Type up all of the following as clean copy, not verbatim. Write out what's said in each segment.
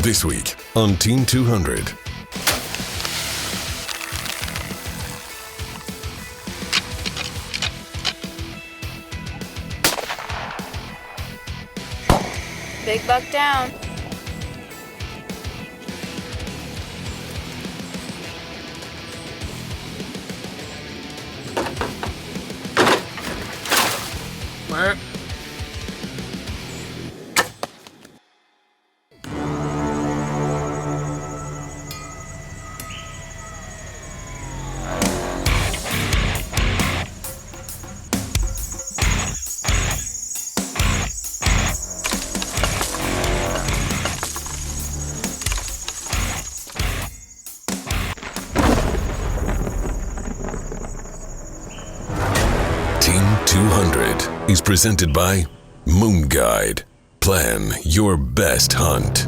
This week on Team 200. Big buck down. Where? Team 200 is presented by Moon Guide. Plan your best hunt.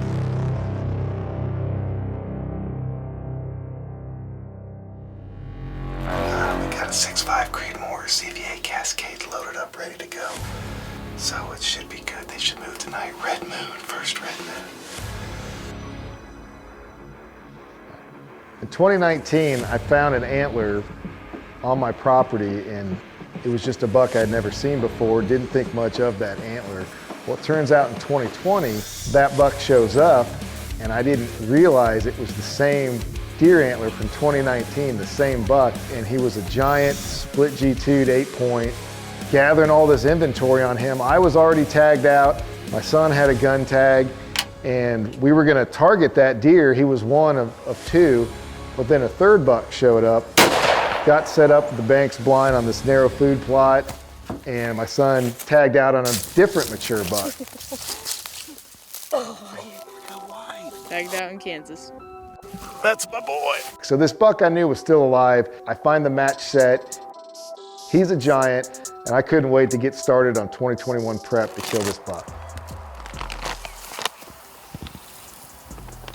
We got a 6.5 Creedmoor CVA Cascade loaded up, ready to go. So it should be good. They should move tonight. Red Moon, first Red Moon. In 2019, I found an antler on my property, and it was just a buck I'd never seen before, didn't think much of that antler. Well, it turns out in 2020, that buck shows up, and I didn't realize it was the same deer antler from 2019, the same buck, and he was a giant split G2'd 8-point, gathering all this inventory on him. I was already tagged out. My son had a gun tag, and we were gonna target that deer. He was one of two, but then a third buck showed up, got set up with the bank's blind on this narrow food plot, and my son tagged out on a different mature buck. Tagged out in Kansas. That's my boy. So this buck I knew was still alive. I find the match set. He's a giant, and I couldn't wait to get started on 2021 prep to kill this buck.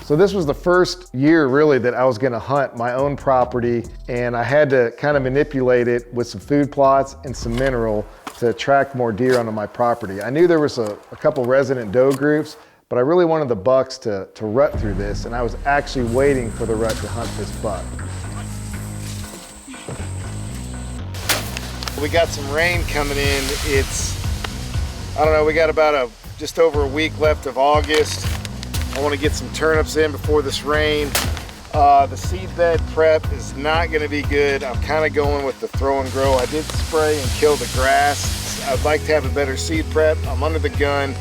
So this was the first year really that I was gonna hunt my own property, and I had to kind of manipulate it with some food plots and some mineral to attract more deer onto my property. I knew there was a couple resident doe groups, but I really wanted the bucks to rut through this, and I was actually waiting for the rut to hunt this buck. We got some rain coming in. I don't know, we got about just over a week left of August. I want to get some turnips in before this rain. The seed bed prep is not going to be good. I'm kind of going with the throw and grow. I did spray and kill the grass. I'd like to have a better seed prep. I'm under the gun.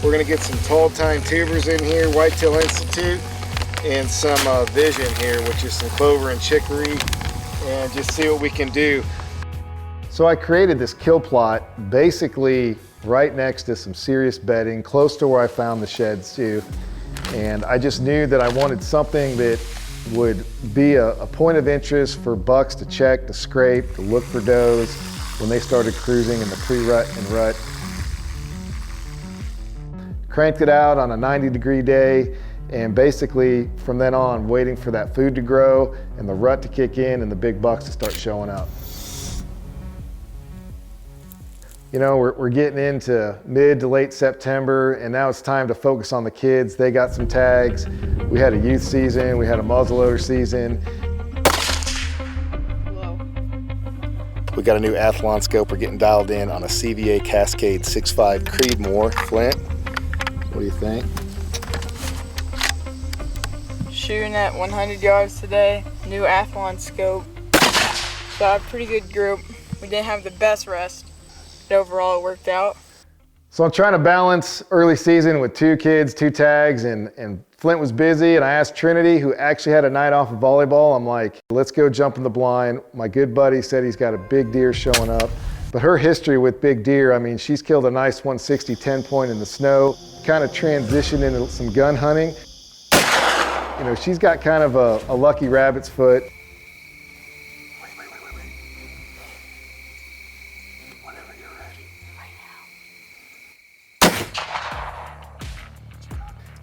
We're going to get some tall tine tubers in here, Whitetail Institute, and some Vision here, which is some clover and chicory, and just see what we can do. So I created this kill plot basically right next to some serious bedding, close to where I found the sheds too. And I just knew that I wanted something that would be a point of interest for bucks to check, to scrape, to look for does when they started cruising in the pre-rut and rut. Cranked it out on a 90-degree day, and basically from then on, waiting for that food to grow and the rut to kick in and the big bucks to start showing up. You know, we're getting into mid to late September, and now it's time to focus on the kids. They got some tags. We had a youth season, we had a muzzleloader season. Whoa. We got a new Athlon scope. We're getting dialed in on a CVA Cascade 6.5 Creedmoor. Flint, what do you think? Shooting at 100 yards today. New Athlon scope. Got a pretty good group. We didn't have the best rest, but overall it worked out. So I'm trying to balance early season with two kids, two tags, and Flint was busy, and I asked Trinity, who actually had a night off of volleyball, I'm like, let's go jump in the blind. My good buddy said he's got a big deer showing up. But her history with big deer, I mean, she's killed a nice 160 10-point in the snow, kind of transitioned into some gun hunting. You know, she's got kind of a lucky rabbit's foot.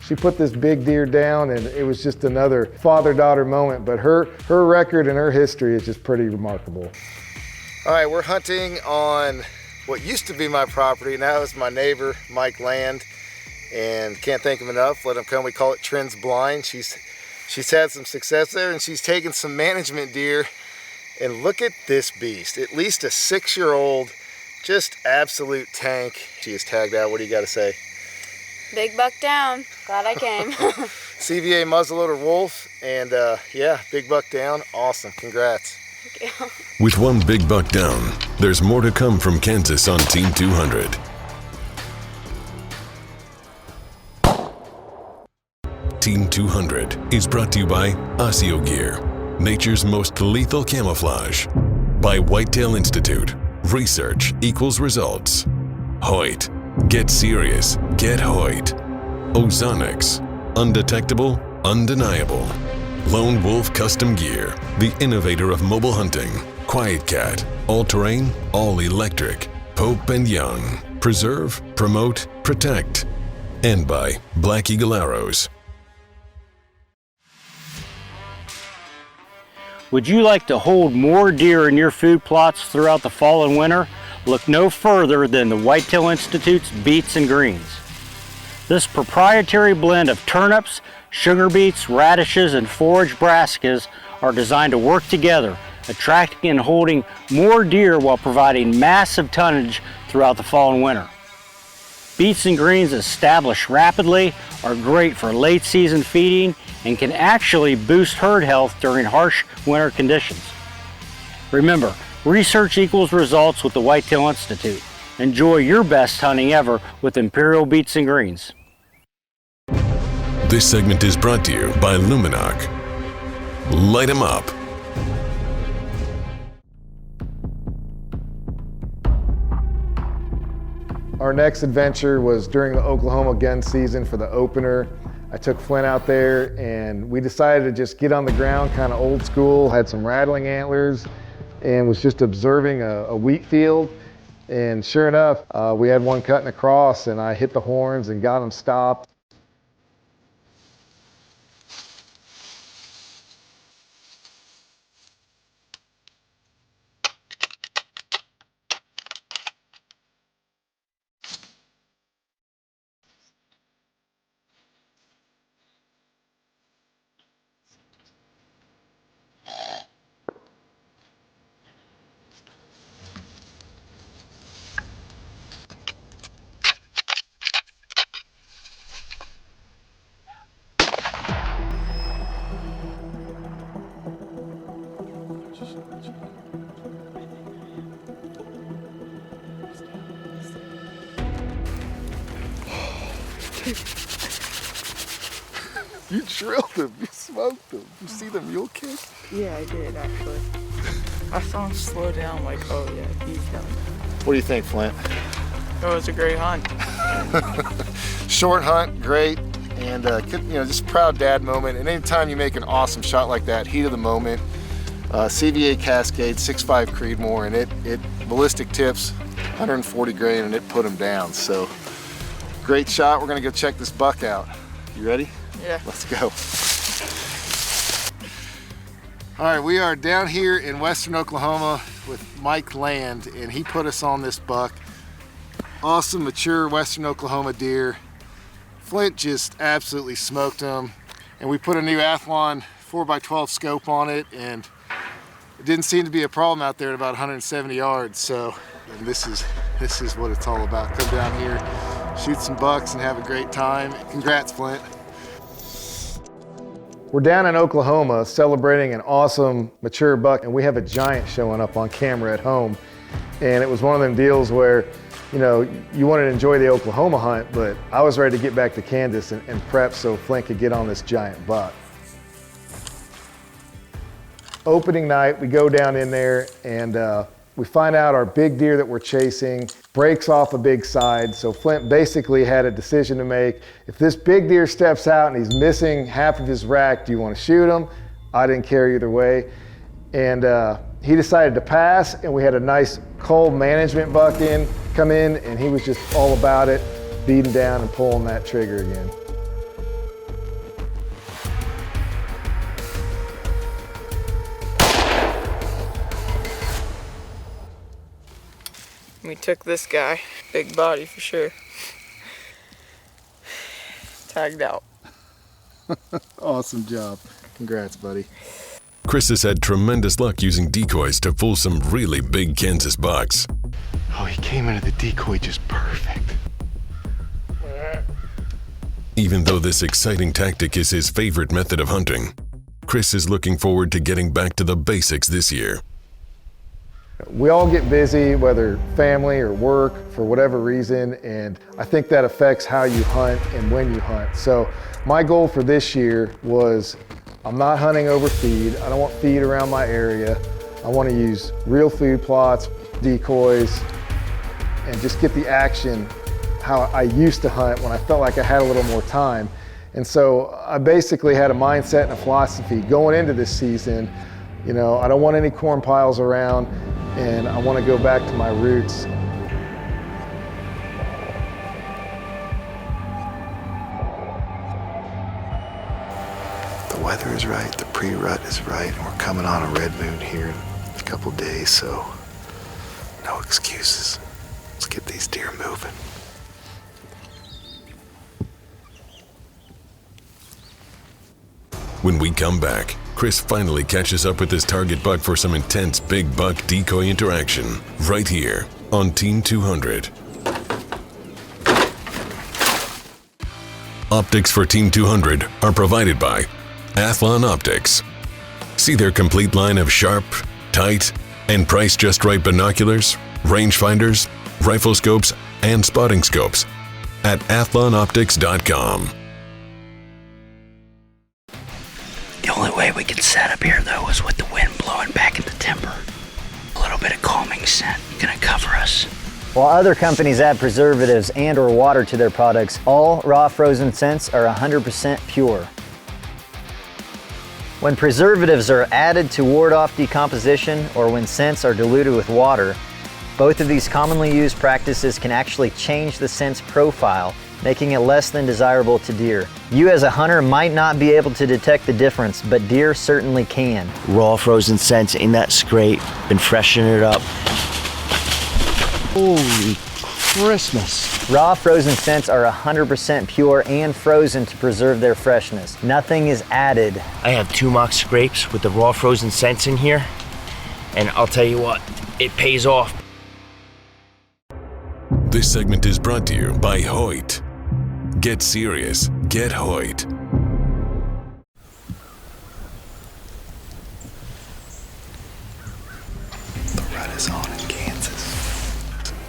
She put this big deer down, and it was just another father-daughter moment, but her record and her history is just pretty remarkable. All right, we're hunting on what used to be my property, now it's my neighbor, Mike Land, and can't thank him enough. Let him come. We call it Trends Blind. She's had some success there, and she's taken some management deer. And look at this beast, at least a 6-year-old, just absolute tank. She is tagged out. What do you got to say? Big buck down. Glad I came. CVA muzzleloader wolf, and yeah, big buck down. Awesome. Congrats. Thank you. With one big buck down, there's more to come from Kansas on Team 200. Team 200 is brought to you by Osseo Gear, nature's most lethal camouflage. By Whitetail Institute, research equals results. Hoyt, get serious, get Hoyt. Ozonics, undetectable, undeniable. Lone Wolf Custom Gear, the innovator of mobile hunting. Quiet Cat, all-terrain, all-electric. Pope and Young, preserve, promote, protect. And by Black Eagle Arrows. Would you like to hold more deer in your food plots throughout the fall and winter? Look no further than the Whitetail Institute's Beets and Greens. This proprietary blend of turnips, sugar beets, radishes, and forage brassicas are designed to work together, attracting and holding more deer while providing massive tonnage throughout the fall and winter. Beets and Greens establish rapidly, are great for late season feeding, and can actually boost herd health during harsh winter conditions. Remember, research equals results with the Whitetail Institute. Enjoy your best hunting ever with Imperial Beets and Greens. This segment is brought to you by Luminoc. Light 'em up. Our next adventure was during the Oklahoma gun season for the opener. I took Flint out there and we decided to just get on the ground, kind of old school, had some rattling antlers and was just observing a wheat field. And sure enough, we had one cutting across and I hit the horns and got him stopped. You drilled him, you smoked him. You see the mule kick? Yeah, I did actually. I saw him slow down, like, oh yeah, he's done. What do you think, Flint? It was a great hunt. Short hunt, great, and just proud dad moment. And anytime you make an awesome shot like that, heat of the moment, CVA Cascade 6.5 Creedmoor, and it ballistic tips 140 grain, and it put him down. So great shot. We're gonna go check this buck out. You ready? Yeah. Let's go. All right, we are down here in western Oklahoma with Mike Land, and he put us on this buck. Awesome, mature western Oklahoma deer. Flint just absolutely smoked him. And we put a new Athlon 4x12 scope on it, and it didn't seem to be a problem out there at about 170 yards. So, and this is what it's all about. Come down here, shoot some bucks, and have a great time. Congrats, Flint. We're down in Oklahoma celebrating an awesome mature buck, and we have a giant showing up on camera at home. And it was one of them deals where, you know, you wanted to enjoy the Oklahoma hunt, but I was ready to get back to Kansas and prep so Flint could get on this giant buck. Opening night, we go down in there and we find out our big deer that we're chasing breaks off a big side. So Flint basically had a decision to make. If this big deer steps out and he's missing half of his rack, do you want to shoot him? I didn't care either way. And he decided to pass, and we had a nice cull management buck come in, and he was just all about it, beating down and pulling that trigger again. We took this guy, big body for sure. tagged out. Awesome job. Congrats, buddy. Kris has had tremendous luck using decoys to fool some really big Kansas bucks. Oh, he came into the decoy just perfect. Even though this exciting tactic is his favorite method of hunting, Kris is looking forward to getting back to the basics this year. We all get busy, whether family or work, for whatever reason, and I think that affects how you hunt and when you hunt. So my goal for this year was, I'm not hunting over feed. I don't want feed around my area. I want to use real food plots, decoys, and just get the action how I used to hunt when I felt like I had a little more time. And so I basically had a mindset and a philosophy going into this season. You know, I don't want any corn piles around, and I want to go back to my roots. The weather is right, the pre-rut is right, and we're coming on a red moon here in a couple days, so no excuses. Let's get these deer moving. When we come back, Kris finally catches up with his target buck for some intense big buck decoy interaction right here on Team 200. Optics for Team 200 are provided by Athlon Optics. See their complete line of sharp, tight, and price just right binoculars, rangefinders, rifle scopes, and spotting scopes at athlonoptics.com. The only way we could set up here, though, was with the wind blowing back at the timber. A little bit of calming scent gonna cover us. While other companies add preservatives and or water to their products, all raw frozen scents are 100% pure. When preservatives are added to ward off decomposition or when scents are diluted with water, both of these commonly used practices can actually change the scent's profile, making it less than desirable to deer. You as a hunter might not be able to detect the difference, but deer certainly can. Raw frozen scents, ain't that great? Been freshening it up. Holy Christmas. Raw frozen scents are 100% pure and frozen to preserve their freshness. Nothing is added. I have 2 mock scrapes with the raw frozen scents in here, and I'll tell you what, it pays off. This segment is brought to you by Hoyt. Get serious, get Hoyt. The rut is on in Kansas.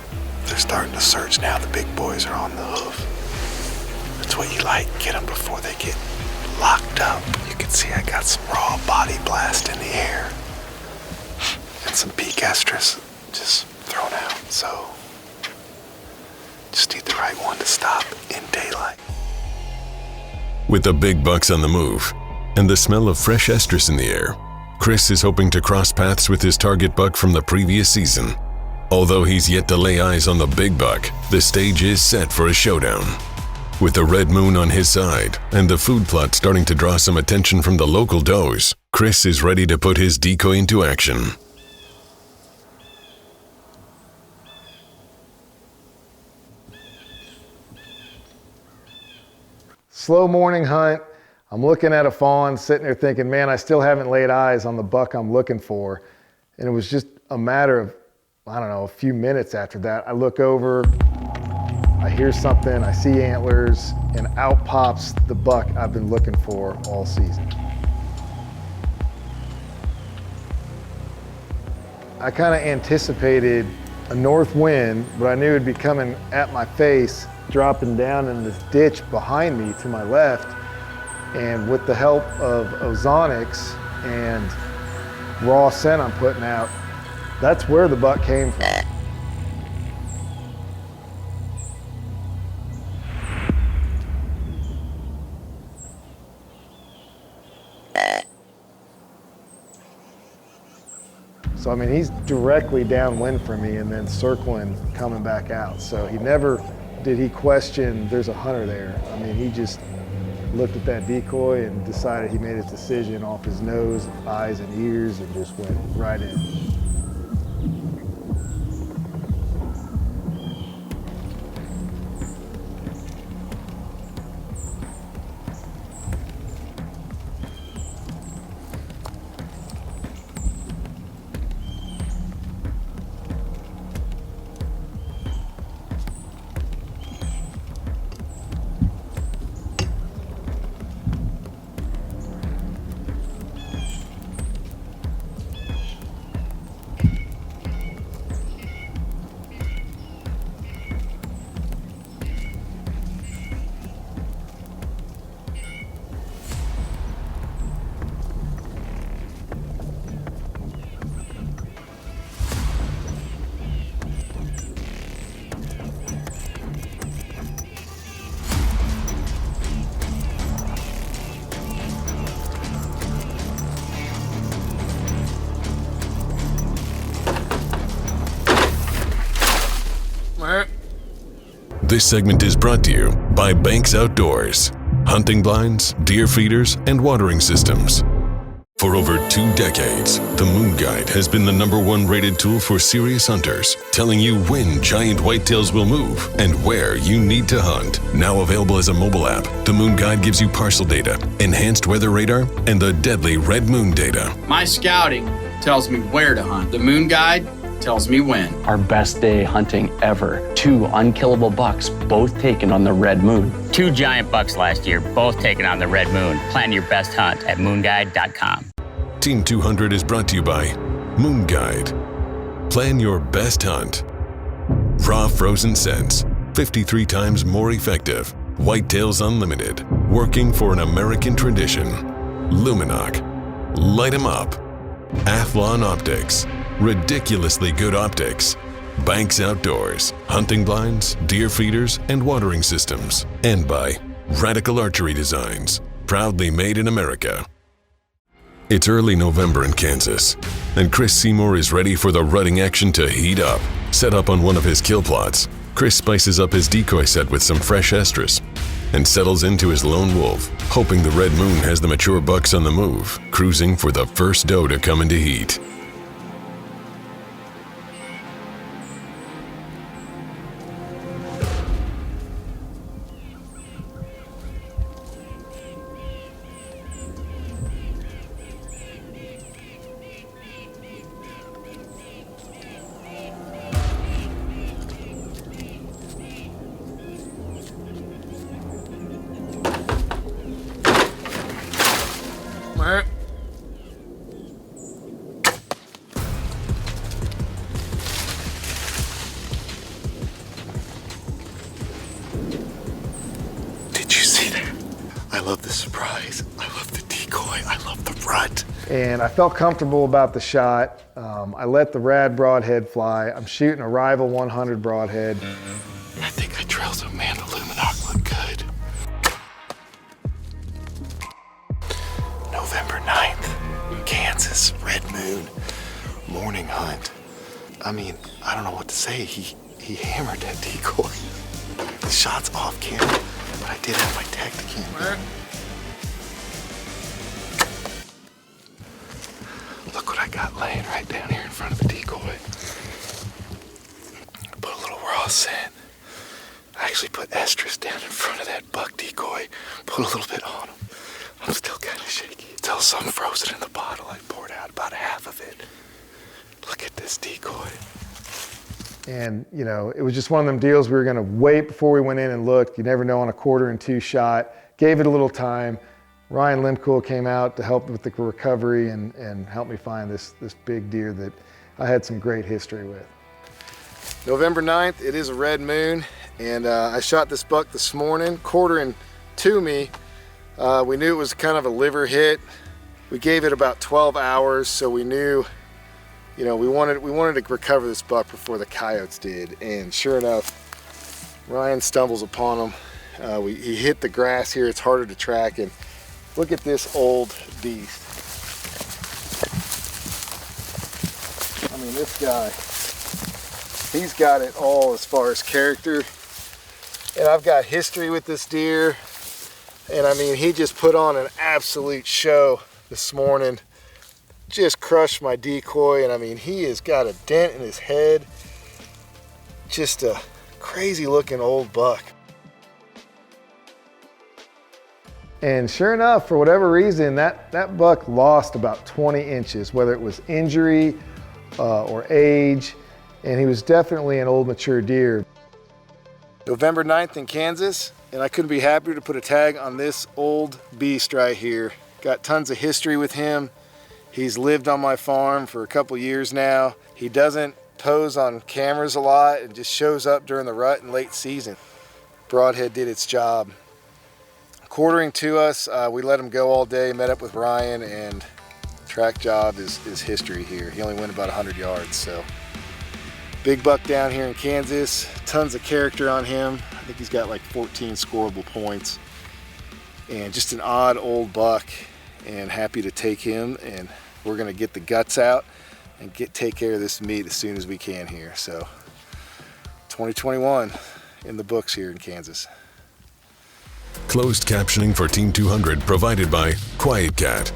They're starting to search now. The big boys are on the hoof. That's what you like. Get them before they get locked up. You can see I got some raw body blast in the air. And some peak estrus just thrown out. So just need the right one to stop in daylight. With the big bucks on the move and the smell of fresh estrus in the air, Kris is hoping to cross paths with his target buck from the previous season. Although he's yet to lay eyes on the big buck, the stage is set for a showdown. With the red moon on his side and the food plot starting to draw some attention from the local does, Kris is ready to put his decoy into action. Slow morning hunt. I'm looking at a fawn, sitting there thinking, man, I still haven't laid eyes on the buck I'm looking for. And it was just a matter of, I don't know, a few minutes after that. I look over, I hear something, I see antlers, and out pops the buck I've been looking for all season. I kind of anticipated a north wind, but I knew it'd be coming at my face, dropping down in this ditch behind me to my left. And with the help of ozonics and raw scent I'm putting out, that's where the buck came from. So I mean, he's directly downwind from me and then circling, coming back out. So he never did he question there's a hunter there. I mean, he just looked at that decoy and decided he made his decision off his nose, eyes, and ears and just went right in. This segment is brought to you by Banks Outdoors, hunting blinds, deer feeders, and watering systems. For over 2 decades, the Moon Guide has been the #1 rated tool for serious hunters, telling you when giant whitetails will move and where you need to hunt. Now available as a mobile app, the Moon Guide gives you parcel data, enhanced weather radar, and the deadly red moon data. My scouting tells me where to hunt. The Moon Guide tells me when. Our best day hunting ever. 2 unkillable bucks, both taken on the red moon. 2 giant bucks last year, both taken on the red moon. Plan your best hunt at moonguide.com. Team 200 is brought to you by Moon Guide. Plan your best hunt. Raw frozen scents, 53 times more effective. Whitetails Unlimited, working for an American tradition. Luminoc, light 'em up. Athlon Optics, ridiculously good optics. Banks Outdoors, hunting blinds, deer feeders, and watering systems. And by Radical Archery Designs, proudly made in America. It's early November in Kansas, and Kris Seymour is ready for the rutting action to heat up. Set up on one of his kill plots, Kris spices up his decoy set with some fresh estrus and settles into his lone wolf, hoping the red moon has the mature bucks on the move, cruising for the first doe to come into heat. Did you see that? I love the surprise. I love the decoy. I love the rut. And I felt comfortable about the shot. I let the rad broadhead fly. I'm shooting a rival 100 broadhead. I think I trailed some. Man, the Luminoc looked good. November 9th, Kansas, red moon, morning hunt. I mean, I don't know what to say. He hammered that decoy. The shot's off camera, but I did have my Tacticam. Look what I got laying right down here in front of the decoy. Put a little raw scent. I actually put estrus down in front of that buck decoy. Put a little bit on him. I'm still kind of shaky. Till some frozen in the bottle. I poured out about half of it. Look at this decoy. And, you know, it was just one of them deals we were going to wait before we went in and looked. You never know on a 1/4 2 shot. Gave it a little time. Ryan Limcool came out to help with the recovery and help me find this big deer that I had some great history with. November 9th, it is a red moon, and I shot this buck this morning, 1/4 to me. We knew it was kind of a liver hit. We gave it about 12 hours, so we knew, you know, we wanted to recover this buck before the coyotes did. And sure enough, Ryan stumbles upon him. He hit the grass here. It's harder to track, and look at this old beast. I mean, this guy, he's got it all as far as character. And I've got history with this deer. And I mean, he just put on an absolute show this morning. Just crushed my decoy. And I mean, he has got a dent in his head. Just a crazy looking old buck. And sure enough, for whatever reason, that buck lost about 20 inches, whether it was injury or age, and he was definitely an old mature deer. November 9th in Kansas, and I couldn't be happier to put a tag on this old beast right here. Got tons of history with him. He's lived on my farm for a couple years now. He doesn't pose on cameras a lot and just shows up during the rut and late season. Broadhead did its job. 1/4 to us, we let him go all day, met up with Ryan, and track job is history here. He only went about 100 yards, so. Big buck down here in Kansas, tons of character on him. I think he's got like 14 scoreable points. And just an odd old buck, and happy to take him, and we're gonna get the guts out and take care of this meat as soon as we can here. So 2021, in the books here in Kansas. Closed captioning for Team 200 provided by Quiet Cat.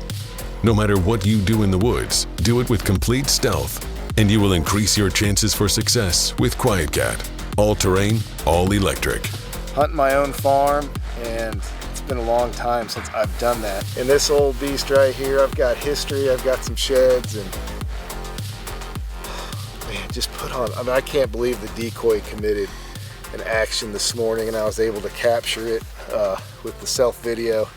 No matter what you do in the woods, do it with complete stealth, and you will increase your chances for success with Quiet Cat. All terrain, all electric. Hunting my own farm, and it's been a long time since I've done that. In this old beast right here, I've got history, I've got some sheds, and man, just put on, I mean, I can't believe the Decoy committed an action this morning, and I was able to capture it with the self video.